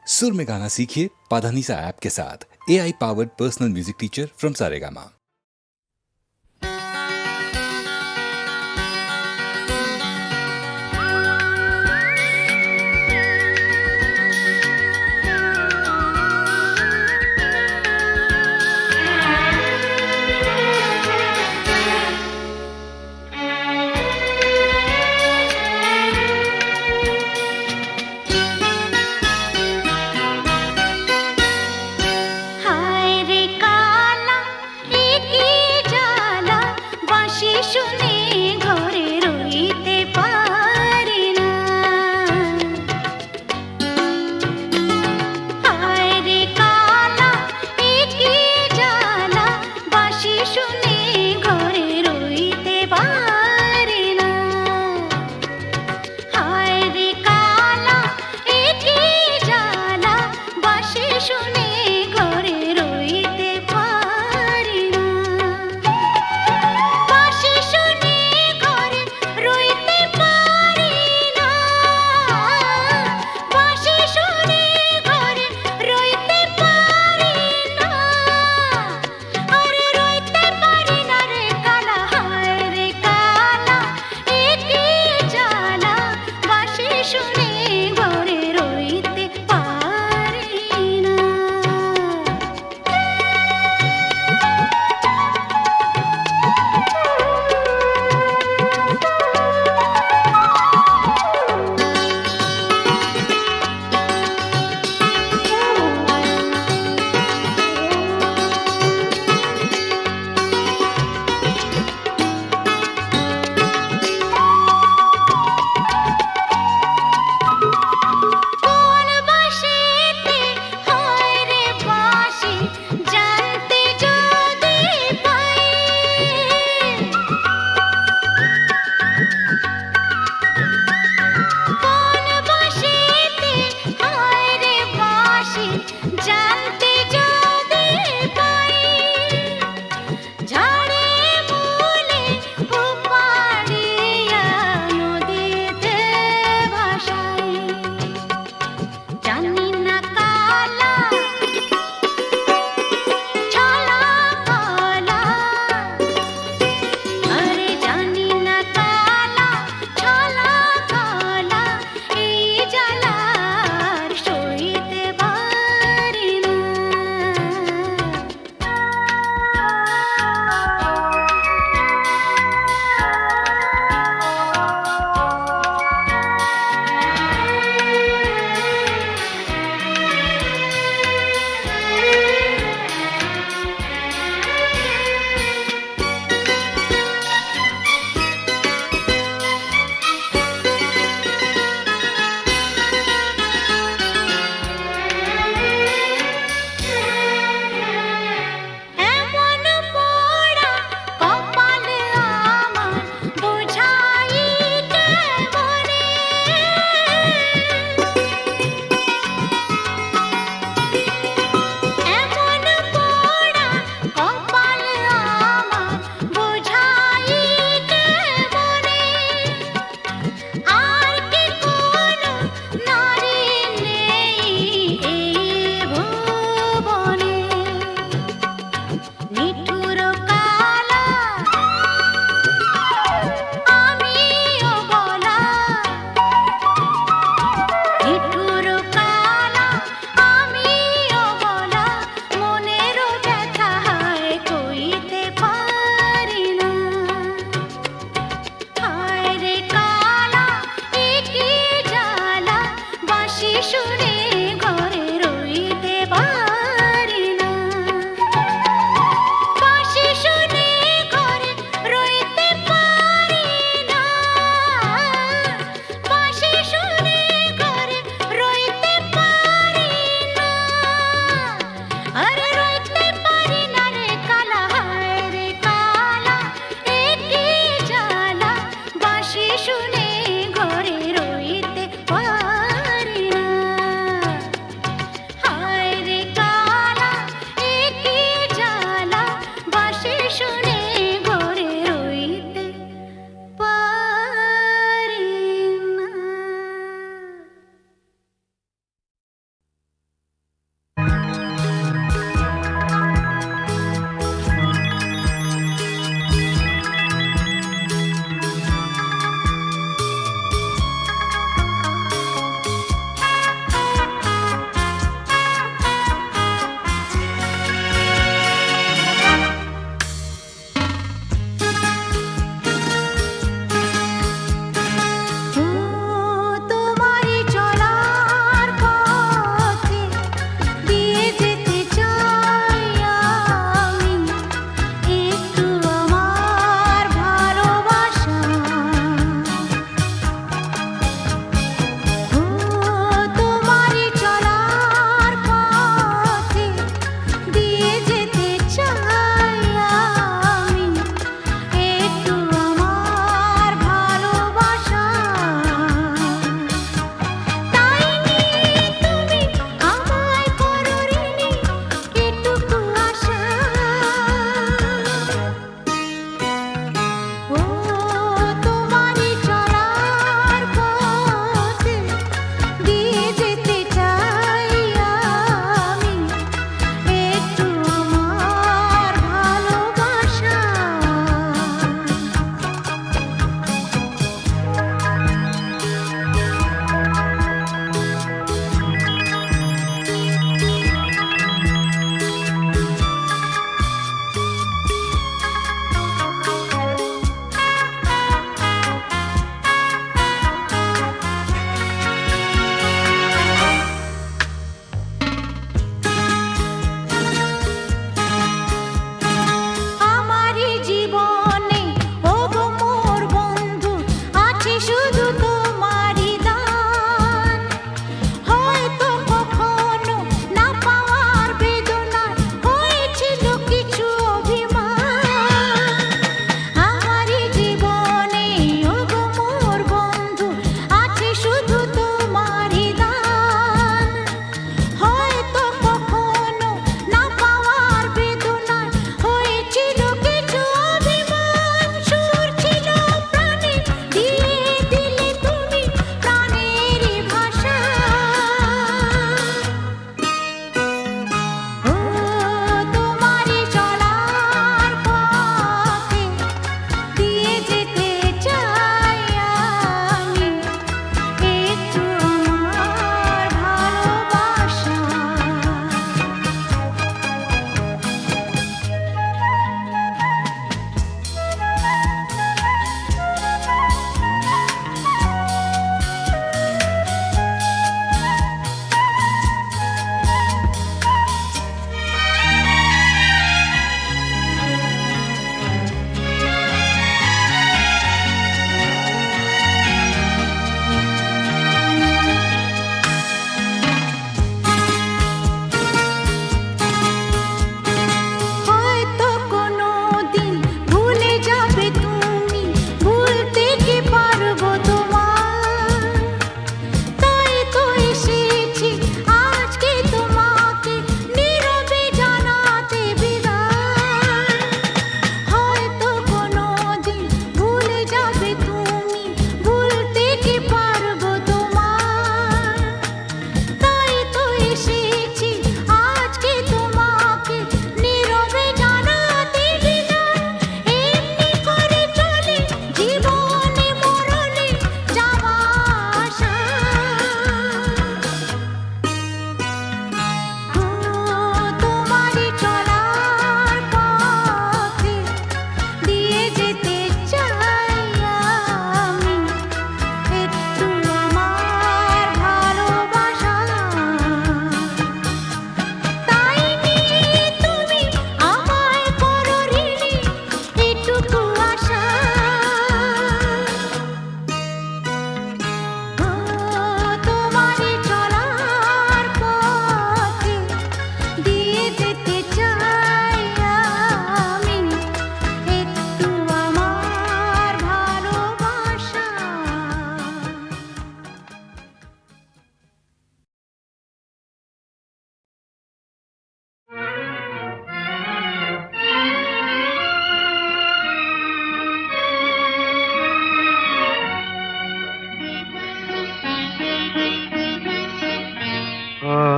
सुर में गाना सीखिए पाधानीसा ऐप के साथ। AI powered personal music teacher from Saregama.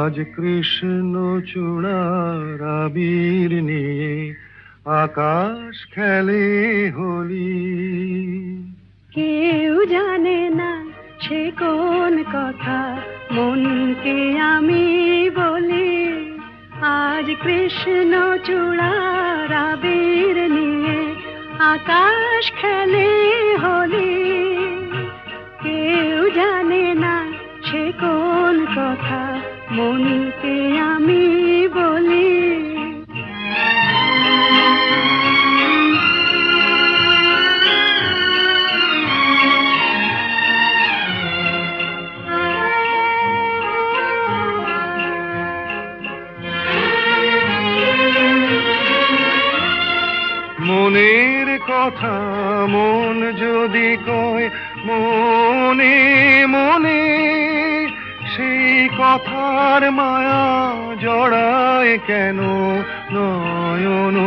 আজ কৃষ্ণ চূড়ার আবির নিয়ে আকাশ খেলে হোলি। কেউ জানে না সে কোন কথা মনকে আমি বলি। আজ কৃষ্ণ চূড়ার আবির নিয়ে আকাশ খেলে হোলি। কেউ জানে না সে কোন কথা মনকে আমি বলি। মনের কথা মন যদি কয় মনে মনে, সেই কথার মায়া জড়ায় কেন নয়ন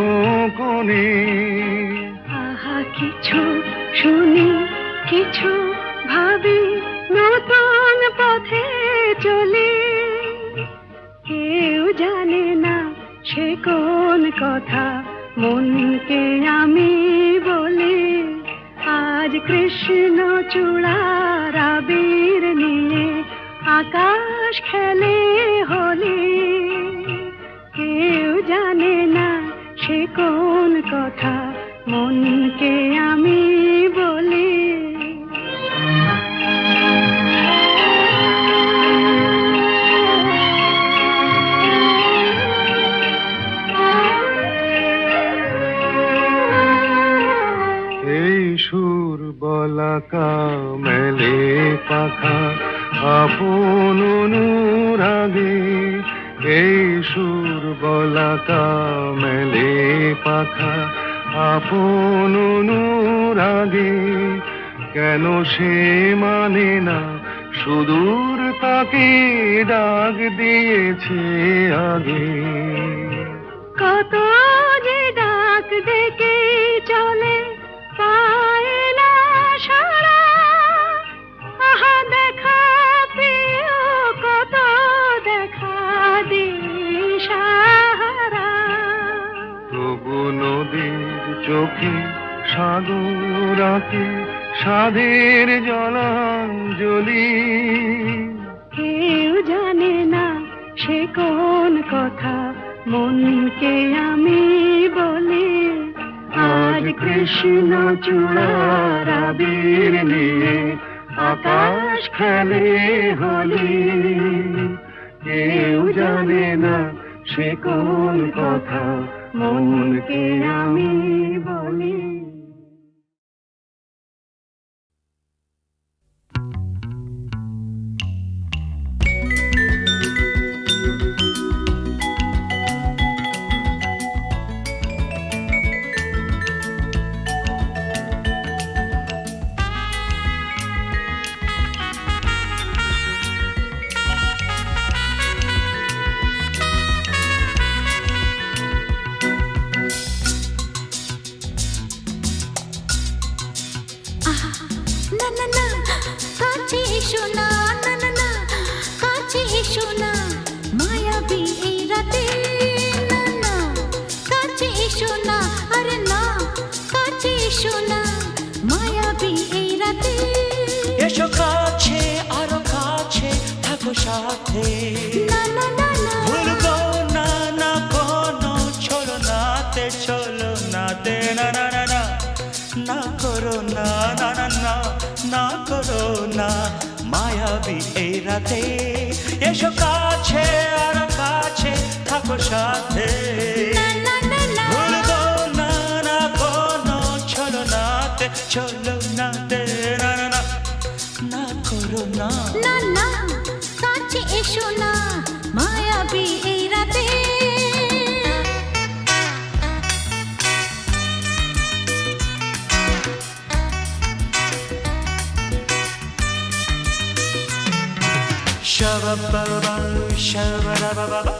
কোণে। আহা কিছু শুনি কিছু ভাবি, নতুন পথে চলি। কেউ জানে না সে কোন কথা মনকে আমি বলি। আজ কৃষ্ণ চূড়ার আবির নিয়ে আকাশ খেলে হোলি। কেউ জানে না সে কোন কথা মনকে আমি বলি। সুর বলাকা মেলে পাখা আপন অনুরাগে। এই সুর বলাকা মেলে পাখা আপন অনুরাগে। কেন সে মানে না সুদূর তাকে ডাক দিয়েছে আগে। কত যে ডাক ডেকে চলে পায় না সারা। আহা দেখা প্রিয় কত দেখা দিশাহারা। তবু নদীর চোখে সাগর আঁকে সাধের জলাঞ্জলি। কেউ জানে না সে কোন কথা মনকে আমি বলি। আজ কৃষ্ণ চূড়ার আবির নিয়ে আকাশ খেলে হোলি। কেউ জানে না সে কোন কথা মনকে আমি বলি। এসো কাছে আরো কাছে থাকো সাথে। ভুলবো না না কোনো ছলো নাতে চলো নাতে। না না না না না করো না না না না না করো না মায়াবী এই রাতে। এসো কাছে আরো কাছে থাকো সাথে। ভুলবো না না কোনো ছলো নাতে চলো নাতে। না না না না করো না না না কাছে এসো না মায়াবী এই রাতে। Shabba-ba-ba, shabba-da-ba-ba-ba.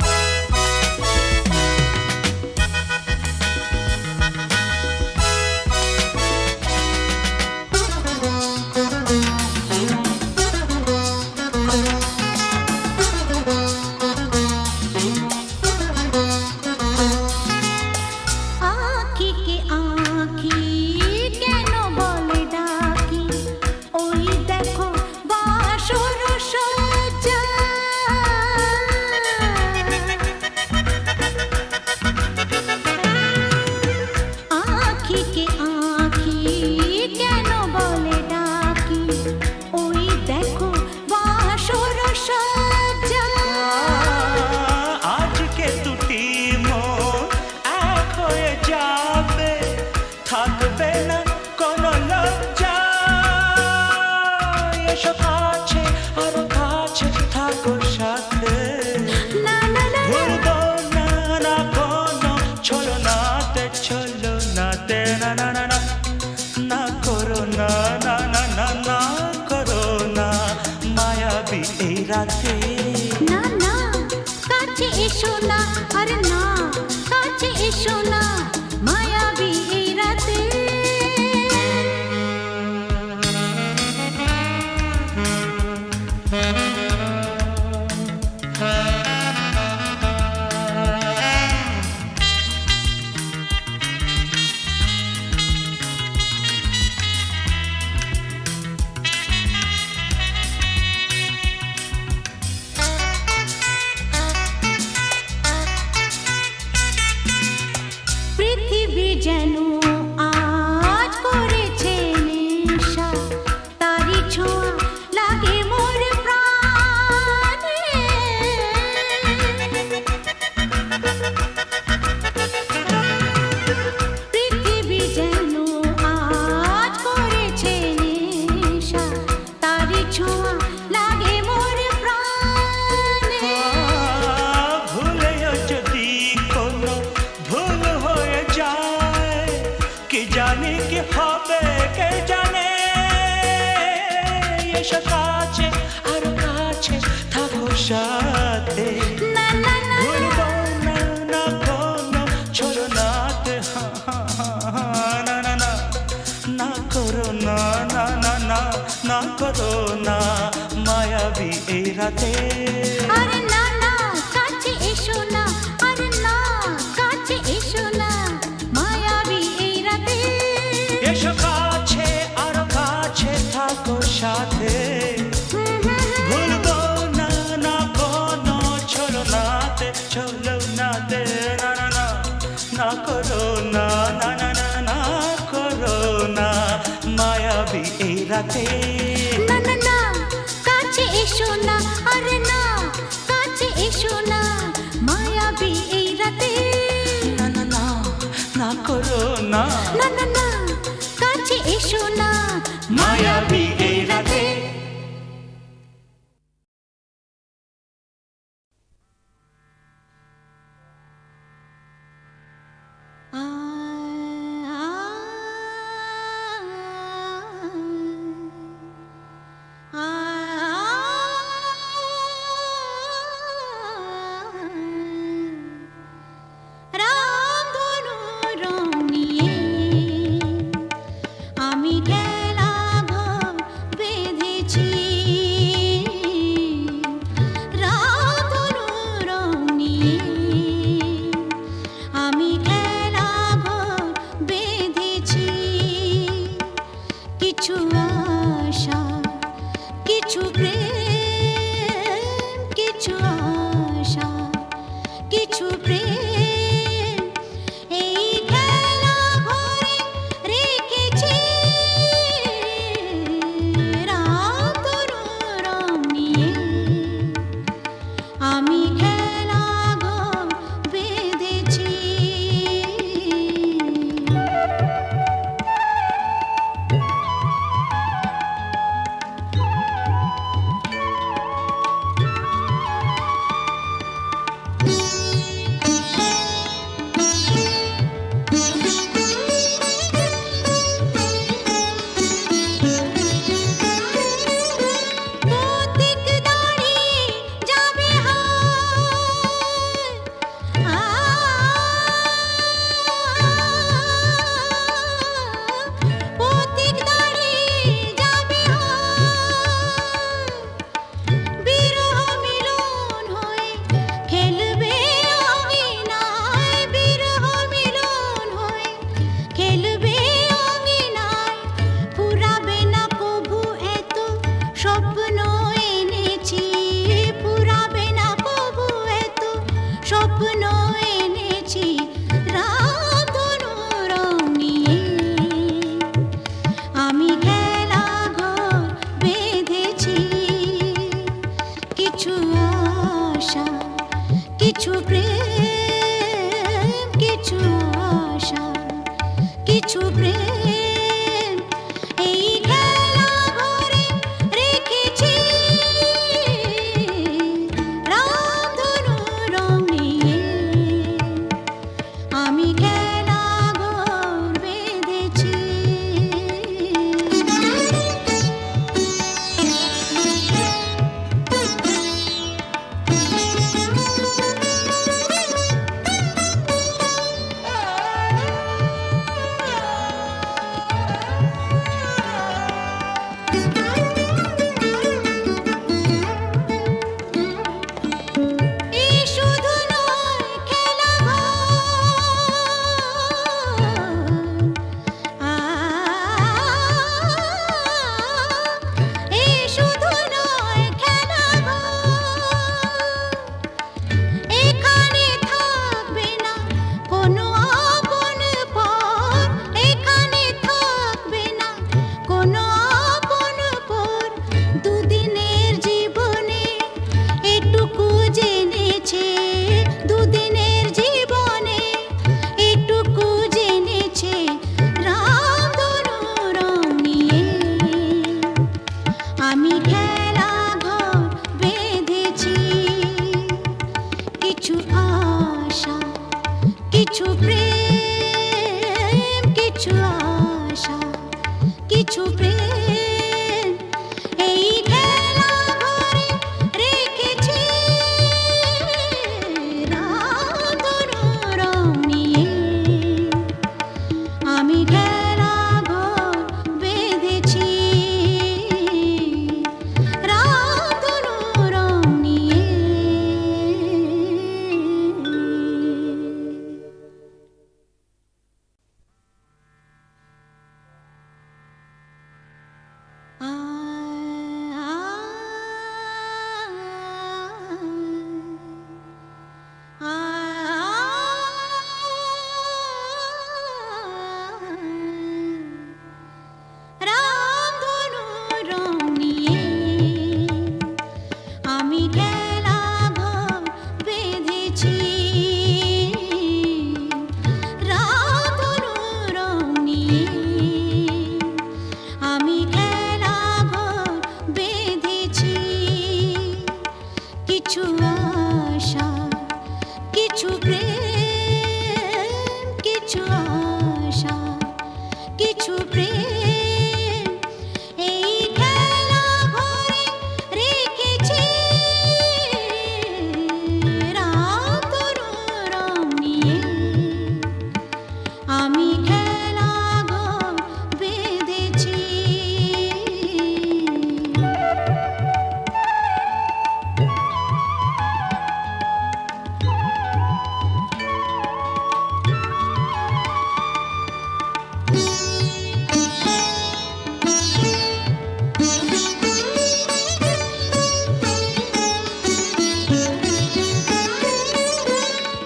কাছে এসো না, আরে না কাছে এসো না, মায়াবী এই রাতে। পৃথিবী যেন আজ করেছে নেশা, তারি ছোঁয়া লাগে মোর প্রাণে। পৃথিবী যেন আজ করেছে নেশা, তারি ছোঁয়া লাগে মোর প্রাণে। ভুলেও যদি কোনো ভুল হয়ে যায়, কি জানি কি হবে কে জানে। এসো কাছে আরো কাছে থাকো সাথে, না না না ভুলবো না না কোনো ছলনাতে। না না না না করো না, না না না না করো না, মায়াবী এই রাতে। আরে না না কাছে এসো না, আরে না কাছে এসো না, মায়াবী এই রাতে। এসো কাছে আরো কাছে থাকো সাথে, ভুলবো না না কোনো ছলনাতে ছলনাতে। না না না না করো না, না না না না করো না, মায়াবী এই রাতে। না না না কাছে এসো না, আরে না কাছে এসো না, মায়াবী এই রাতে। না না না না করো না, না না না কাছে এসো না, মায়াবী এই রাতে। আ আ রামধনু রং নিয়ে আমি খেলা ঘর বেঁধেছি। রামধনু রং নিয়ে আমি খেলা ঘর বেঁধেছি। কিছু আশা, কিছু প্রেম, কিছু আশা, কিছু প্রেম, এই খেলা ঘরে রেখেছি। রামধনু রং নিয়ে আমি খেলা ঘর বেঁধেছি। পথিক দাঁড়িয়ে যাবে হায়, পথিক দাঁড়িয়ে যাবে হায়, বিরহ মিলন হয়ে খেলবে অঙ্গিনায়। বিরহ মিলন হয়ে খেলবে অঙ্গিনায়। ফুরাবে না কভু এত স্বপ্ন এনেছি, ফুরাবে না কভু এত স্বপ্ন এনেছি। রামধনু রং নিয়ে আমি খেলা ঘর বেঁধেছি। কিছু আশা, কিছু প্রেম, কিছু আশা, কিছু প্রেম, এই খেলা ঘরে রেখেছি। রামধনু রং নিয়ে আমি খেলা ঘর বেঁধেছি। আশা কিছু প্রেম কিছু আশা কিছু প্রেম এই খেলা ঘরে রেখেছি রাধুর রং নিয়ে আমি খেলা ঘর বেঁধেছি রাধুর রং নিয়ে রামধনু রং নিয়ে আমি খেলা ঘর বেঁধেছি রামধনু রং নিয়ে আমি খেলা ঘর বেঁধেছি কিছু আশা কিছু প্রেম কিছু আশা কিছু প্রেম এই খেলা ঘরে রেখেছি রাধুর রং নিয়ে আমি খেলা ঘর বেঁধেছি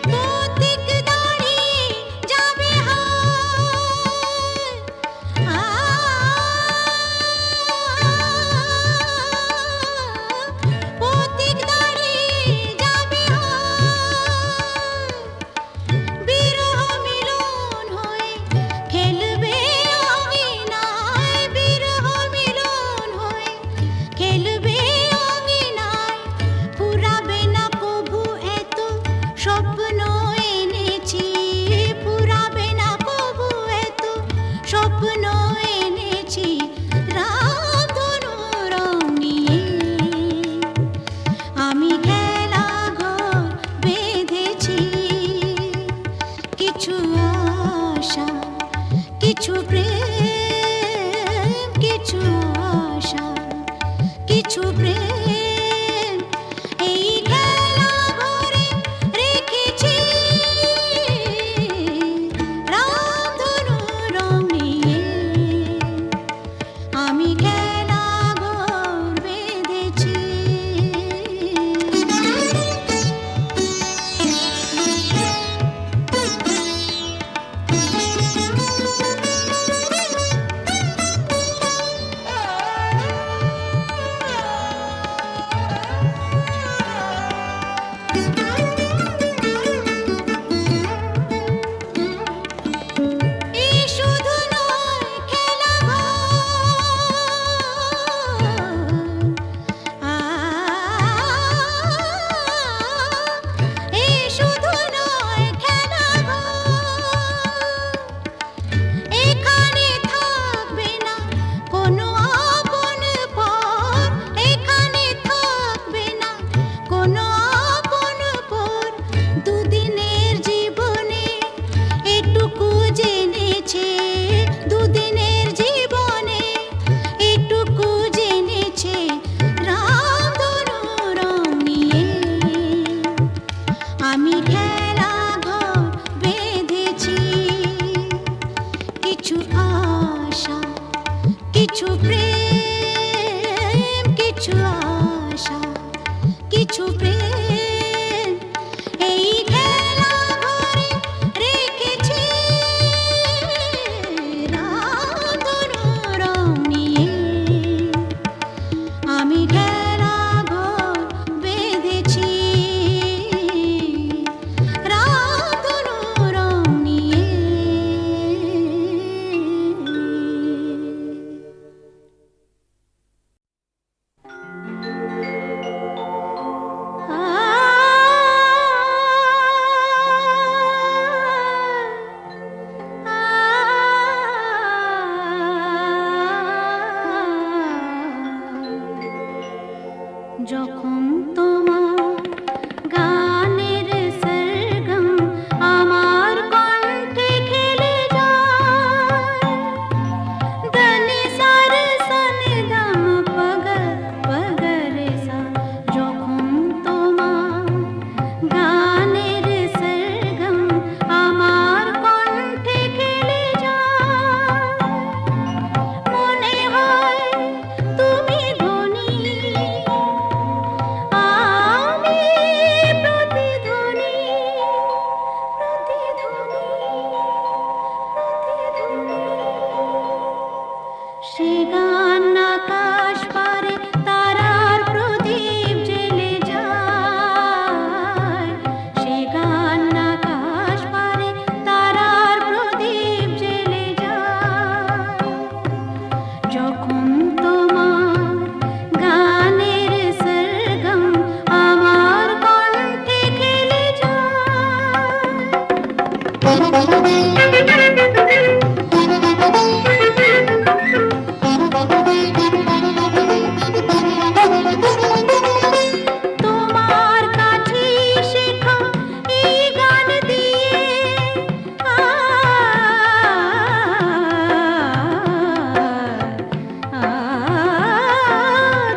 পথিক দাঁড়িয়ে যাবে পথিক দাঁড়িয়ে যাবে বিরহ মিলন হয়ে খেলবে অঙ্গিনায় বিরহ মিলন হয়ে খেলবে অঙ্গিনায় ফুরাবে না কভু এত স্বপ্ন এনেছি ফুরাবে না কভু এত স্বপ্ন এনেছি রামধনু রং নিয়ে আমি খেলা ঘর বেঁধেছি কিছু আশা কিছু প্রেম কিছু আশা কিছু প্রেম এই খেলা ঘরে রেখেছি রামধনু রং নিয়ে আমি খেলা ঘর বেঁধেছি এই শুধু নয় খেলা ঘর এই শুধু নয় খেলা ঘর এখানে থাকবে না কোনো আপন পর এখানে থাকবে না কোনো আপন পর দুদিনের জীবনে এটুকু জেনেছে দুদিনের জীবনে এটুকু জেনেছে রামধনু রং নিয়ে আমি খেলা ঘর বেঁধেছি কিছু আশা কিছু প্রেম কিছু আশা কিছু প্রেম এই খেলা ঘরে রেখেছি রাধুর রং নিয়ে আমি খেলা ঘর বেঁধেছি তোমার কাছে শেখা এই গান দিয়ে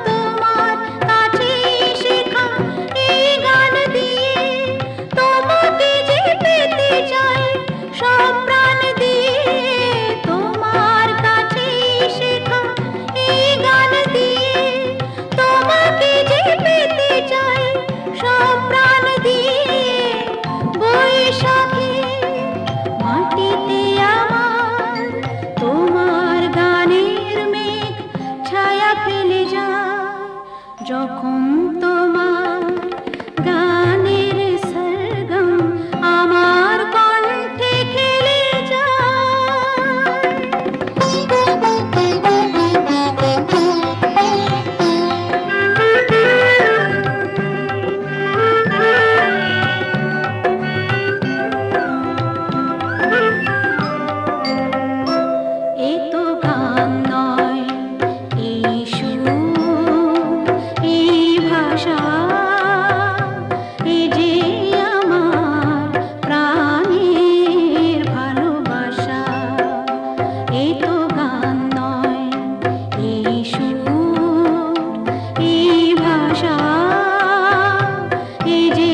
তোমার কাছে শেখা এই গান দিয়ে তোমাকে যে পেতে চাই সব প্রাণ দিয়ে। তোমার কাছে শেখা এই গান দিয়ে তোমাকে যে পেতে চাই সব প্রাণ দিয়ে। বৈশাখী মাটিতে আমার তোমার গানের মেঘ ছায়া ফেলে যায় যখন তোমার গানের সরগম আমার কণ্ঠে খেলে এ তো গান নয়, এই সুর, এই ভাষা, এ যে আমার প্রাণের ভালোবাসা। এ তো গান নয়, এই সুর, এই ভাষা, এ যে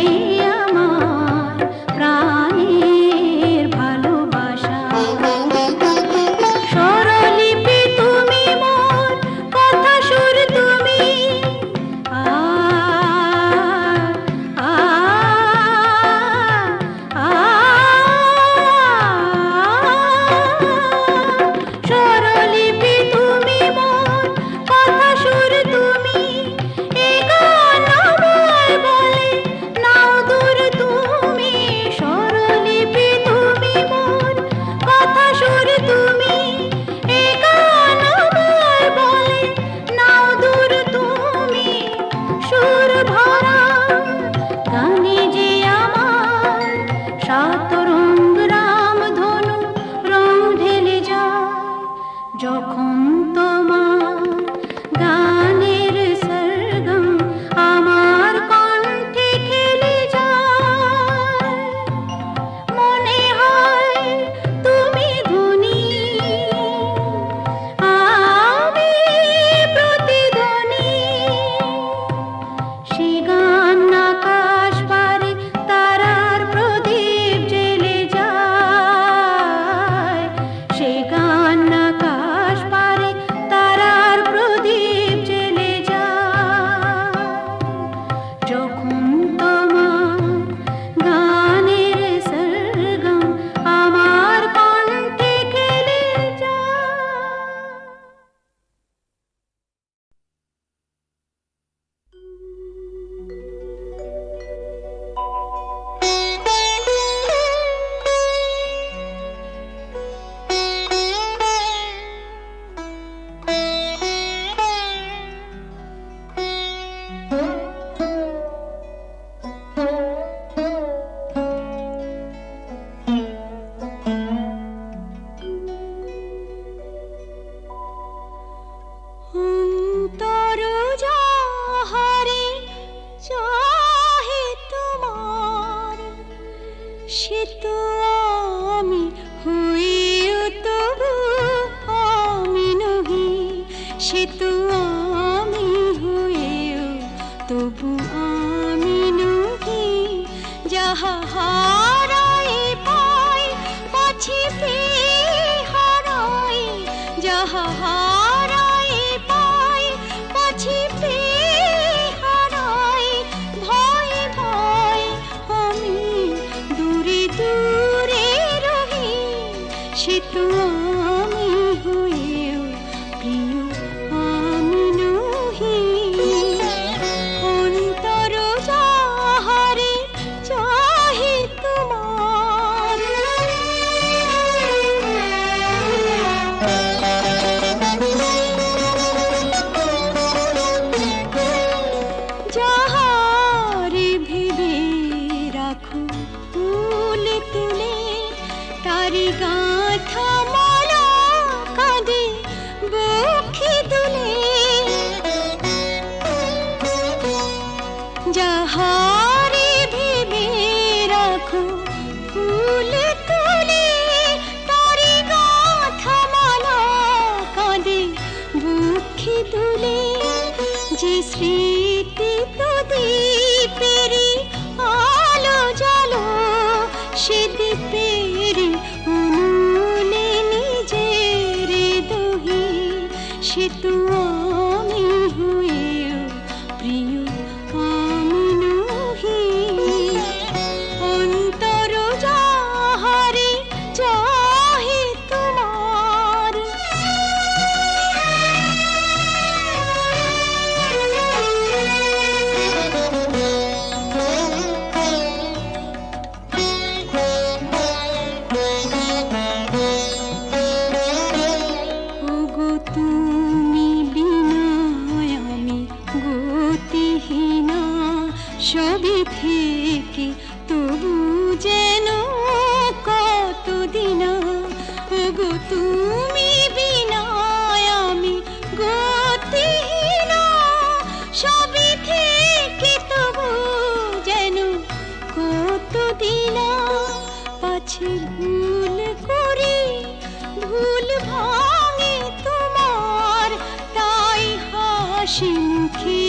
আমার প্রাণের ভালোবাসা। স্বরলিপি তুমি মোর, কথা সুর তুমি, স্বরলিপি তুমি মোর, কথা সুর তুমি, এ গান আমায় বলে নাও দূর তুমি। স্বরলিপি তুমি মোর, কথা সুর তুমি, এ গান আমায় বলে নাও দূর তুমি। সুর ভরা গানে যে আমার সাত রঙ রামধনু রং ঢেলে যায় যখন তোমার গানের সরগম আমার কণ্ঠে খেলে যায়। মনে হয় তুমি ধনী, আমি প্রতিধ্বনি। সে গান আকাশ পারে তারার প্রদীপ জ্বেলে যায়। সে গান আকাশ পারে তারার প্রদীপ জ্বেলে যায় যখন তোমার গানের সরগম আমার কণ্ঠে খেলে যায়। অন্তর যাহারে চাহে তোমার, সে তো আমি হইও তবু আমি নহি। সে তো আমি হইও তবু আমি নহি। যাহা হারাই পাই পাছি পেয়ে হারাই, যাহা হারাই পাই পাছি পেয়ে হারাই। ভয় ভয় আমি দূরে দূরে রহি। সে তো আমি হইও প্রিয় আমি নহি। অন্তর যাহারে চাহে তোমার, যাহারে ভেবে রাখো তুলে তুলে তারি গাঁথা মালা কাঁদে বক্ষে দুলে যাহারে ভেবে রাখো ফুল তুলে তারি গাঁথা মালা কাঁদে বক্ষে দুলে যে স্মৃতি প্রদীপেরি আলো জালো সে দ্বীপের উনুনে নিজের দহি সে তো আমি হয়েও প্রিয় আমি নহি অন্তর যাহারে চাহে তোমার ওগো তুমি বিনা আমি গতিহীনা সবই থেকে তবু যেন কতদিন ওগো তুমি বিনা আমি গতিহীনা সবই থেকে তবু যেন কতদিন পাছে ভুল করি ভুল ভাঙে তোমার তাই হাসি মুখে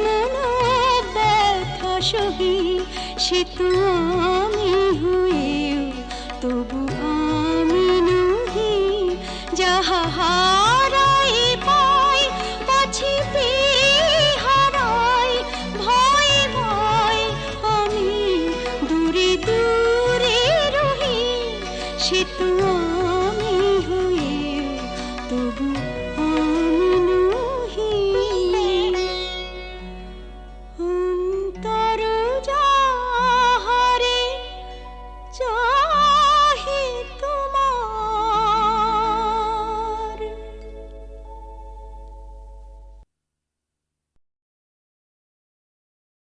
মন ব্যথা সহি সে তো আমি হয়েও তবু